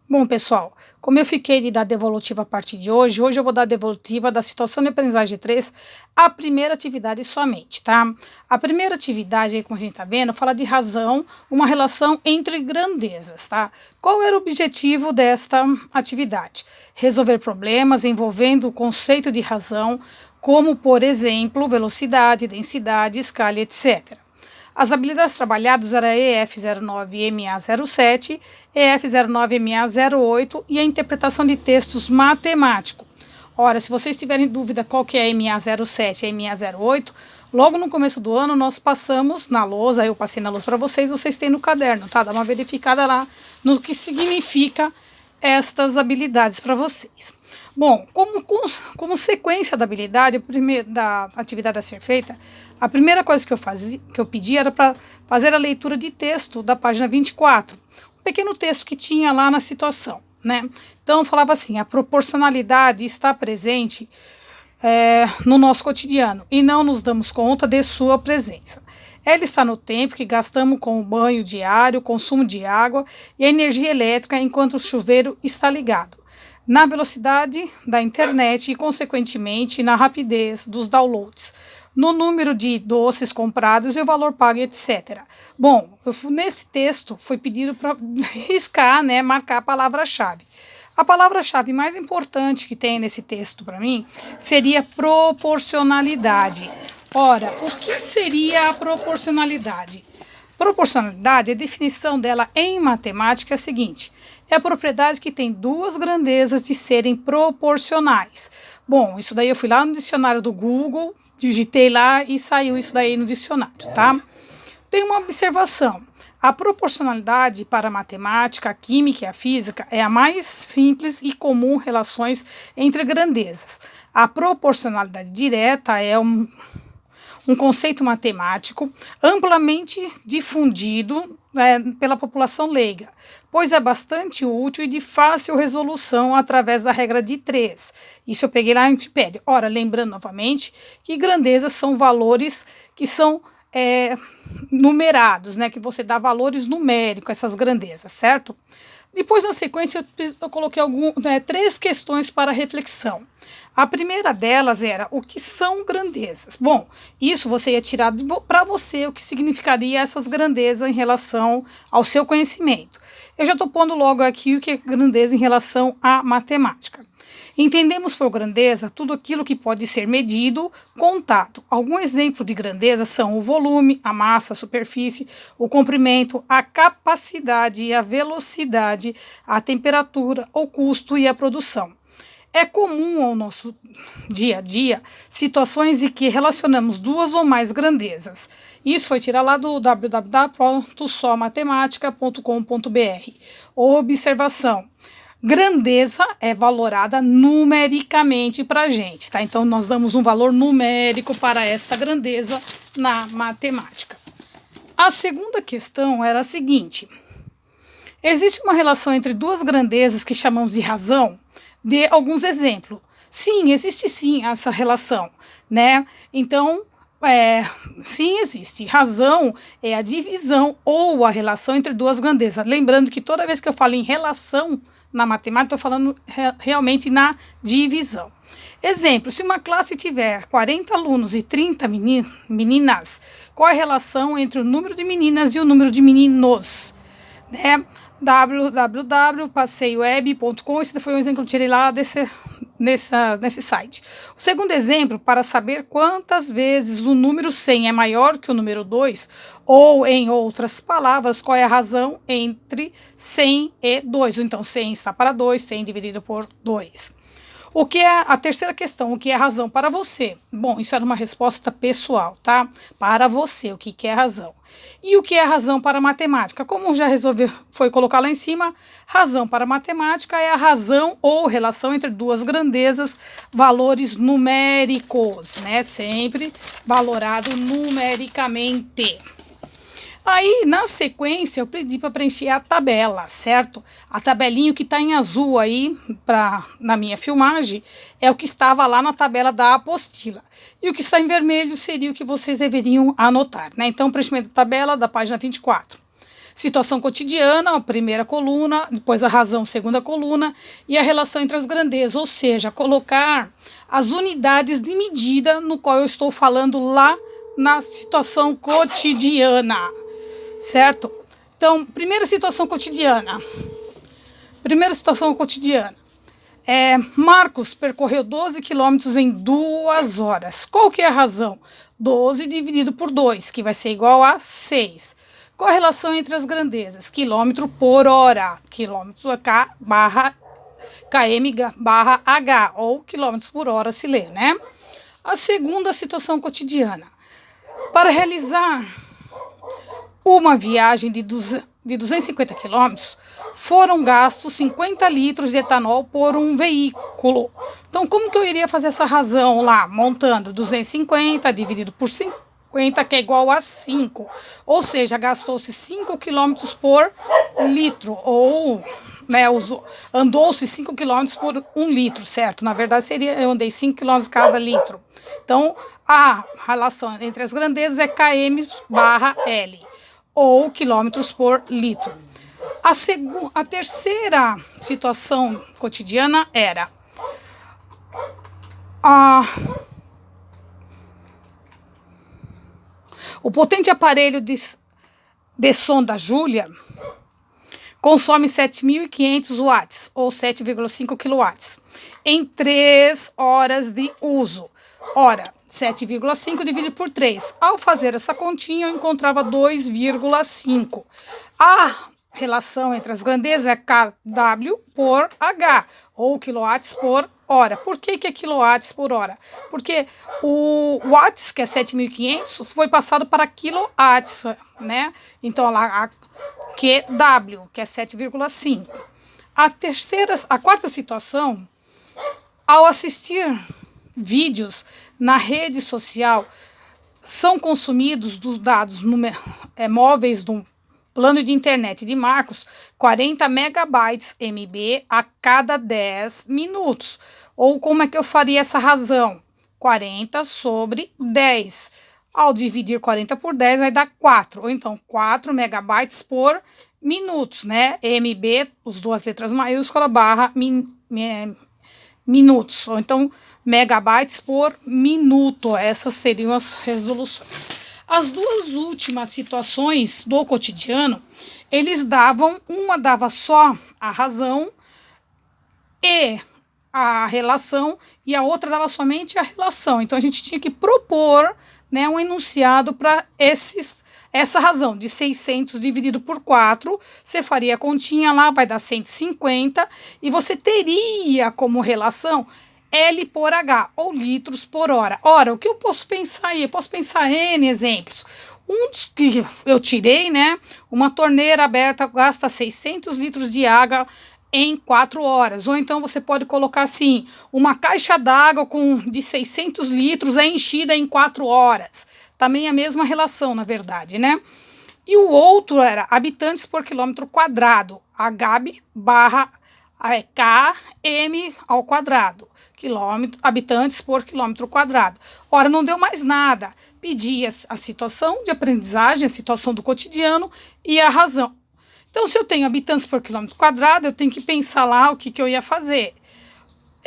Bom, pessoal, como eu fiquei de dar devolutiva a partir de hoje eu vou dar devolutiva da situação de aprendizagem 3, a primeira atividade somente, tá? A primeira atividade, aí, como a gente tá vendo, fala de razão, uma relação entre grandezas, tá? Qual era o objetivo desta atividade? Resolver problemas envolvendo o conceito de razão, como, por exemplo, velocidade, densidade, escala, etc. As habilidades trabalhadas eram EF09 e MA07, EF09 e MA08 e a interpretação de textos matemáticos. Ora, se vocês tiverem dúvida qual que é a MA07 e a MA08, logo no começo do ano nós passamos na lousa, eu passei na lousa para vocês têm no caderno, tá? Dá uma verificada lá no que significa estas habilidades para vocês. Bom, como sequência da habilidade, da atividade a ser feita, a primeira coisa que eu pedi era para fazer a leitura de texto da página 24, um pequeno texto que tinha lá na situação, né? Então, falava assim, a proporcionalidade está presente no nosso cotidiano e não nos damos conta de sua presença. Ela está no tempo que gastamos com o banho diário, consumo de água e a energia elétrica enquanto o chuveiro está ligado, na velocidade da internet e, consequentemente, na rapidez dos downloads, no número de doces comprados e o valor pago, etc. Bom, nesse texto foi pedido para riscar, né, marcar a palavra-chave. A palavra-chave mais importante que tem nesse texto para mim seria proporcionalidade. Ora, o que seria a proporcionalidade? Proporcionalidade, a definição dela em matemática é a seguinte: é a propriedade que tem duas grandezas de serem proporcionais. Bom, isso daí eu fui lá no dicionário do Google, digitei lá e saiu isso daí no dicionário, tá? Tem uma observação. A proporcionalidade para a matemática, a química e a física é a mais simples e comum relações entre grandezas. A proporcionalidade direta é um conceito matemático amplamente difundido pela população leiga, pois é bastante útil e de fácil resolução através da regra de 3. Isso eu peguei lá na Wikipédia. Ora, lembrando novamente que grandezas são valores que são numerados, né, que você dá valores numéricos a essas grandezas, certo? Depois, na sequência, eu coloquei 3 questões para reflexão. A primeira delas era: o que são grandezas? Bom, isso você ia tirar para você o que significaria essas grandezas em relação ao seu conhecimento. Eu já estou pondo logo aqui o que é grandeza em relação à matemática. Entendemos por grandeza tudo aquilo que pode ser medido, contado. Algum exemplo de grandeza são o volume, a massa, a superfície, o comprimento, a capacidade e a velocidade, a temperatura, o custo e a produção. É comum ao nosso dia a dia situações em que relacionamos duas ou mais grandezas. Isso foi tirado lá do www.somatemática.com.br. Observação: grandeza é valorada numericamente para a gente, tá? Então, nós damos um valor numérico para esta grandeza na matemática. A segunda questão era a seguinte: existe uma relação entre duas grandezas que chamamos de razão? Dê alguns exemplos. Sim, existe sim essa relação, né? Então, sim, existe. Razão é a divisão ou a relação entre duas grandezas. Lembrando que toda vez que eu falo em relação na matemática, estou falando realmente na divisão. Exemplo: se uma classe tiver 40 alunos e 30 meninas, qual é a relação entre o número de meninas e o número de meninos? Né? www.passeioweb.com. Esse foi um exemplo que eu tirei lá nesse site. O segundo exemplo: para saber quantas vezes o número 100 é maior que o número 2, ou, em outras palavras, qual é a razão entre 100 e 2. Então, 100 está para 2, 100 dividido por 2. O que é a terceira questão? O que é razão para você? Bom, isso era uma resposta pessoal, tá? Para você, o que é razão? E o que é razão para matemática? Como já foi colocar lá em cima, razão para matemática é a razão ou relação entre duas grandezas, valores numéricos, né? Sempre valorado numericamente. Aí, na sequência, eu pedi para preencher a tabela, certo? A tabelinha que está em azul aí, na minha filmagem, é o que estava lá na tabela da apostila. E o que está em vermelho seria o que vocês deveriam anotar, né? Então, preenchimento da tabela da página 24. situação cotidiana, a primeira coluna, depois a razão, segunda coluna, e a relação entre as grandezas, ou seja, colocar as unidades de medida no qual eu estou falando lá na situação cotidiana, certo? Então, primeira situação cotidiana. Marcos percorreu 12 quilômetros em 2 horas. Qual que é a razão? 12 dividido por 2, que vai ser igual a 6. Qual a relação entre as grandezas? Quilômetro por hora. Quilômetro km barra h, ou quilômetros por hora se lê, né? A segunda situação cotidiana. Para realizar uma viagem de 250 quilômetros, foram gastos 50 litros de etanol por um veículo. Então, como que eu iria fazer essa razão lá? Montando 250 dividido por 50, que é igual a 5. Ou seja, gastou-se 5 quilômetros por litro, ou andou-se 5 quilômetros por 1 litro, certo? Na verdade, eu andei 5 quilômetros cada litro. Então, a relação entre as grandezas é km barra L, ou quilômetros por litro. A terceira situação cotidiana era o potente aparelho de som da Júlia consome 7.500 watts, ou 7,5 kW, em 3 horas de uso. Ora, 7,5 dividido por 3. Ao fazer essa continha, eu encontrava 2,5. A relação entre as grandezas é kW por H, ou quilowatts por hora. Por que é quilowatts por hora? Porque o watts, que é 7.500, foi passado para quilowatts, né? Então, lá, a QW, que é 7,5. A quarta situação, ao assistir vídeos na rede social, são consumidos dos dados móveis do plano de internet de Marcos 40 megabytes MB a cada 10 minutos. Ou como é que eu faria essa razão? 40 sobre 10. Ao dividir 40 por 10 vai dar 4. Ou então 4 megabytes por minutos, né? MB, as duas letras maiúsculas, barra minutos. Ou então megabytes por minuto. Essas seriam as resoluções. As duas últimas situações do cotidiano, uma dava só a razão e a relação, e a outra dava somente a relação. Então, a gente tinha que propor, né, um enunciado para essa razão. De 600 dividido por 4, você faria a continha lá, vai dar 150, e você teria como relação L por H, ou litros por hora. Ora, o que eu posso pensar aí? Eu posso pensar N exemplos. Um dos que eu tirei, né? Uma torneira aberta gasta 600 litros de água em 4 horas. Ou então você pode colocar assim, uma caixa d'água de 600 litros é enchida em 4 horas. Também a mesma relação, na verdade, né? E o outro era habitantes por quilômetro quadrado. HB barra km ao quadrado. Habitantes por quilômetro quadrado. Ora, não deu mais nada. Pedi a situação de aprendizagem, a situação do cotidiano e a razão. Então, se eu tenho habitantes por quilômetro quadrado, eu tenho que pensar lá o que eu ia fazer.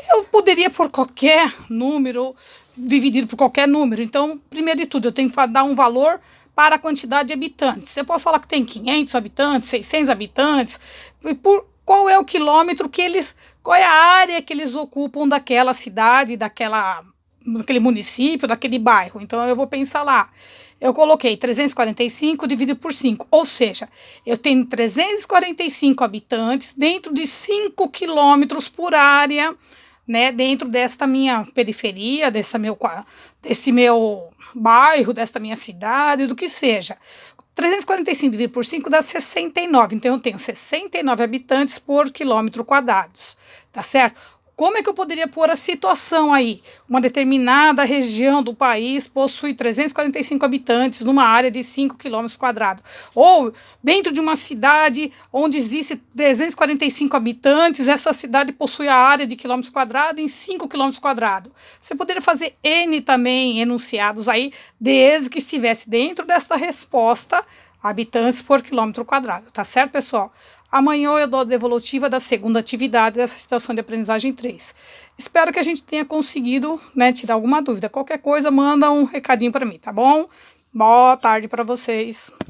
Eu poderia por qualquer número, dividir por qualquer número. Então, primeiro de tudo, eu tenho que dar um valor para a quantidade de habitantes. Você pode falar que tem 500 habitantes, 600 habitantes, qual é o quilômetro qual é a área que eles ocupam daquela cidade, daquele município, daquele bairro. Então, eu vou pensar lá. Eu coloquei 345 dividido por 5, ou seja, eu tenho 345 habitantes dentro de 5 quilômetros por área, né, dentro desta minha periferia, desse meu bairro, desta minha cidade, do que seja. 345 dividido por 5 dá 69, então eu tenho 69 habitantes por quilômetro quadrado, tá certo? Como é que eu poderia pôr a situação aí? Uma determinada região do país possui 345 habitantes numa área de 5 quilômetros quadrados. Ou dentro de uma cidade onde existe 345 habitantes, essa cidade possui a área de quilômetros quadrados em 5 quilômetros quadrados. Você poderia fazer N também enunciados aí, desde que estivesse dentro dessa resposta habitantes por quilômetro quadrado, tá certo, pessoal? Amanhã eu dou a devolutiva da segunda atividade dessa situação de aprendizagem 3. Espero que a gente tenha conseguido, né, tirar alguma dúvida. Qualquer coisa, manda um recadinho para mim, tá bom? Boa tarde para vocês.